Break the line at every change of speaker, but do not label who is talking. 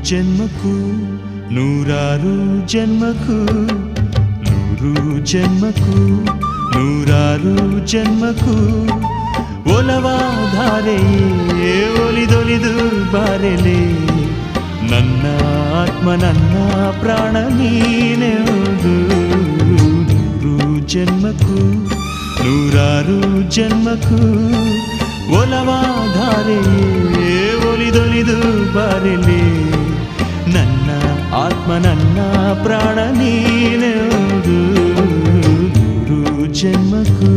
ಜನ್ಮಕ್ಕೂ ನೂರಾರು ಜನ್ಮಕ್ಕೂ ನೂರು ಜನ್ಮಕ್ಕೂ ನೂರಾರು ಜನ್ಮಕ್ಕೂ ಒಲವಾಧಾರೆಯೇ ಒಲಿದೊಲಿದು ಬಾರೆಲೆ ನನ್ನ ಆತ್ಮ ನನ್ನ ಪ್ರಾಣ ನೀನೆಂದು ನೂರು ಜನ್ಮಕ್ಕೂ ನೂರಾರು ಜನ್ಮಕ್ಕೂ ಒಲವಾಧಾರೆಯೇ ಒಲಿದೊಲಿದು ಬಾರೆಲೆ ನನ್ನ ಆತ್ಮ ನನ್ನ ಪ್ರಾಣ ನೀನೆಂದು ನೂರು ಜನ್ಮಕ್ಕೂ